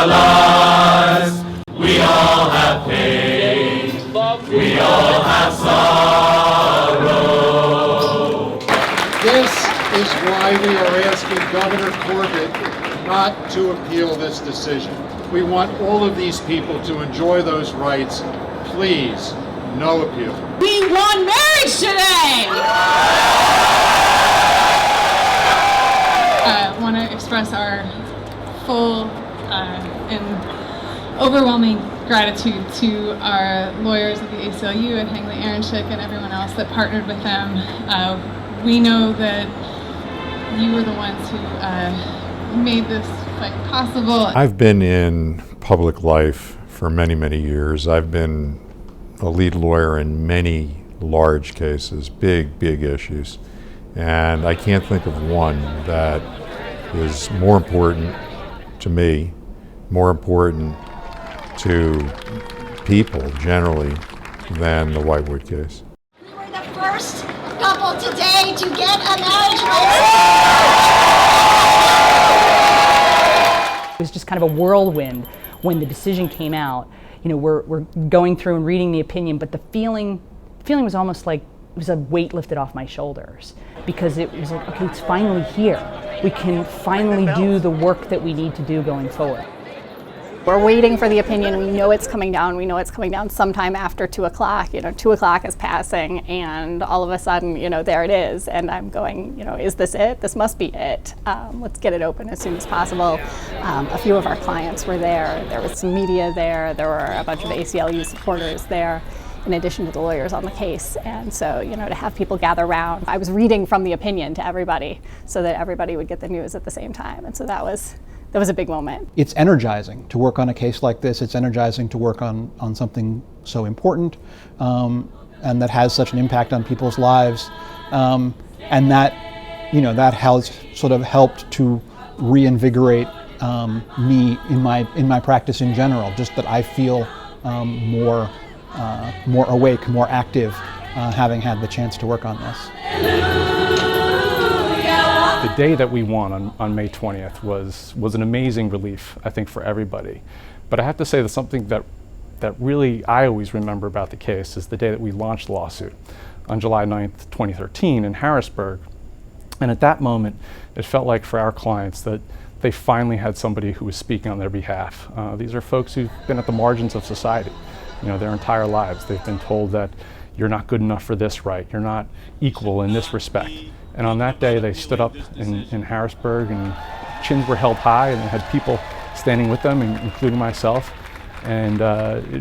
our lives. We all have pain. We all have sorrow. This is why we are asking Governor Corbett not to appeal this decision. We want all of these people to enjoy those rights. Please, no appeal. We won marriage today! I want to express our full and overwhelming gratitude to our lawyers at the ACLU, at Hangley Aronchick, and everyone else that partnered with them. We know that you were the ones who made this fight possible. I've been in public life for many, many years. I've been a lead lawyer in many large cases, big issues. And I can't think of one that is more important to me, more important to people generally, than the Whitewood case. We were the first couple today to get a marriage license. It was just kind of a whirlwind when the decision came out. You know, we're going through and reading the opinion, but the feeling was almost like it was a weight lifted off my shoulders, because it was like, okay, it's finally here. We can finally do the work that we need to do going forward. We're waiting for the opinion. We know it's coming down. We know it's coming down sometime after 2 o'clock. 2 o'clock is passing, and all of a sudden, there it is. And I'm going, is this it? This must be it. Let's get it open as soon as possible. A few of our clients were there. There was some media there. There were a bunch of ACLU supporters there, in addition to the lawyers on the case. And so, to have people gather around, I was reading from the opinion to everybody so that everybody would get the news at the same time. And so that was a big moment. It's energizing to work on a case like this. It's energizing to work on something so important and that has such an impact on people's lives. And that, that has sort of helped to reinvigorate me in my practice in general, just that I feel more awake, more active, having had the chance to work on this. The day that we won on May 20th was an amazing relief, I think, for everybody. But I have to say that something that really I always remember about the case is the day that we launched the lawsuit on July 9th, 2013 in Harrisburg. And at that moment, it felt like for our clients that they finally had somebody who was speaking on their behalf. These are folks who've been at the margins of society, their entire lives. They've been told that you're not good enough for this right, you're not equal in this respect. And on that day, they stood up in Harrisburg, and chins were held high, and they had people standing with them, including myself. And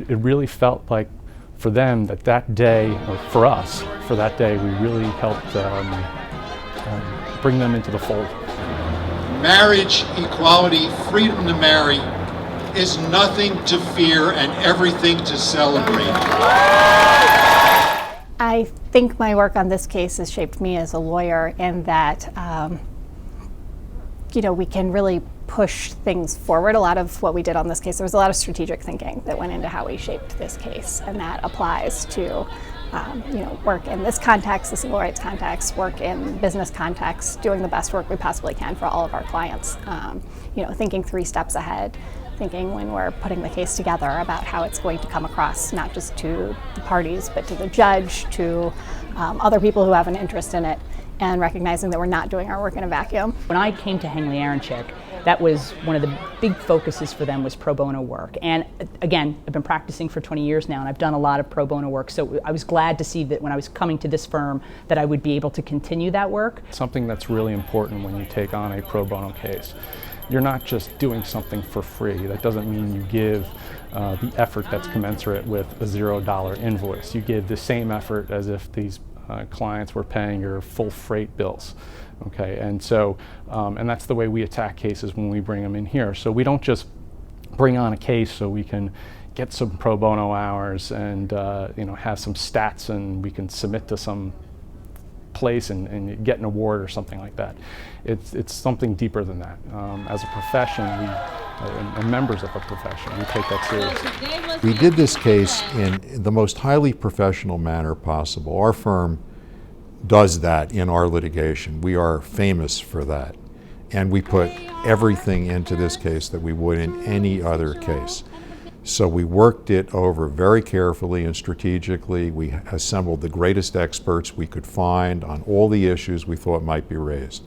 it really felt like for them that day, or for us, for that day, we really helped bring them into the fold. Marriage, equality, freedom to marry is nothing to fear and everything to celebrate. I think my work on this case has shaped me as a lawyer in that, we can really push things forward. A lot of what we did on this case, there was a lot of strategic thinking that went into how we shaped this case, and that applies to work in this context, the civil rights context, work in business context, doing the best work we possibly can for all of our clients. Thinking 3 steps ahead, thinking when we're putting the case together about how it's going to come across, not just to the parties, but to the judge, to other people who have an interest in it, and recognizing that we're not doing our work in a vacuum. When I came to Hangley Aronchick, that was one of the big focuses for them, was pro bono work. And again, I've been practicing for 20 years now, and I've done a lot of pro bono work. So I was glad to see that when I was coming to this firm that I would be able to continue that work. Something that's really important when you take on a pro bono case. You're not just doing something for free. That doesn't mean you give the effort that's commensurate with a $0 invoice. You give the same effort as if these clients were paying your full freight bills. Okay, and so, and that's the way we attack cases when we bring them in here. So we don't just bring on a case so we can get some pro bono hours and have some stats and we can submit to some place and get an award or something like that. It's something deeper than that. As a profession, and members of a profession, we take that seriously. We did this case in the most highly professional manner possible. Our firm does that in our litigation. We are famous for that. And we put everything into this case that we would in any other case. So we worked it over very carefully and strategically. We assembled the greatest experts we could find on all the issues we thought might be raised.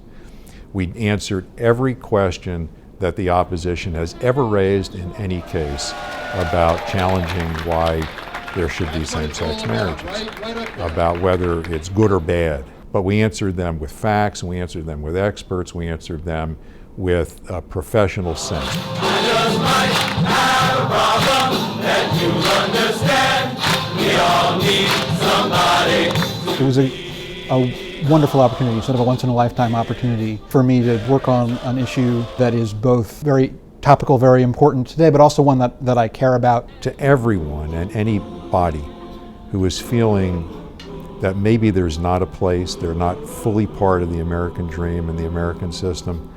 We answered every question that the opposition has ever raised in any case about challenging why there should be same-sex marriages, about whether it's good or bad. But we answered them with facts, and we answered them with experts, we answered them with a professional sense. I just might have a problem that you understand. We all need somebody. It was a wonderful opportunity, sort of a once-in-a-lifetime opportunity for me to work on an issue that is both very topical, very important today, but also one that I care about. To everyone and anybody who is feeling that maybe there's not a place, they're not fully part of the American dream and the American system,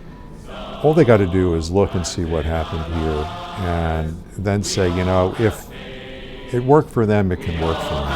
all they got to do is look and see what happened here and then say, you know, if it worked for them, it can work for me.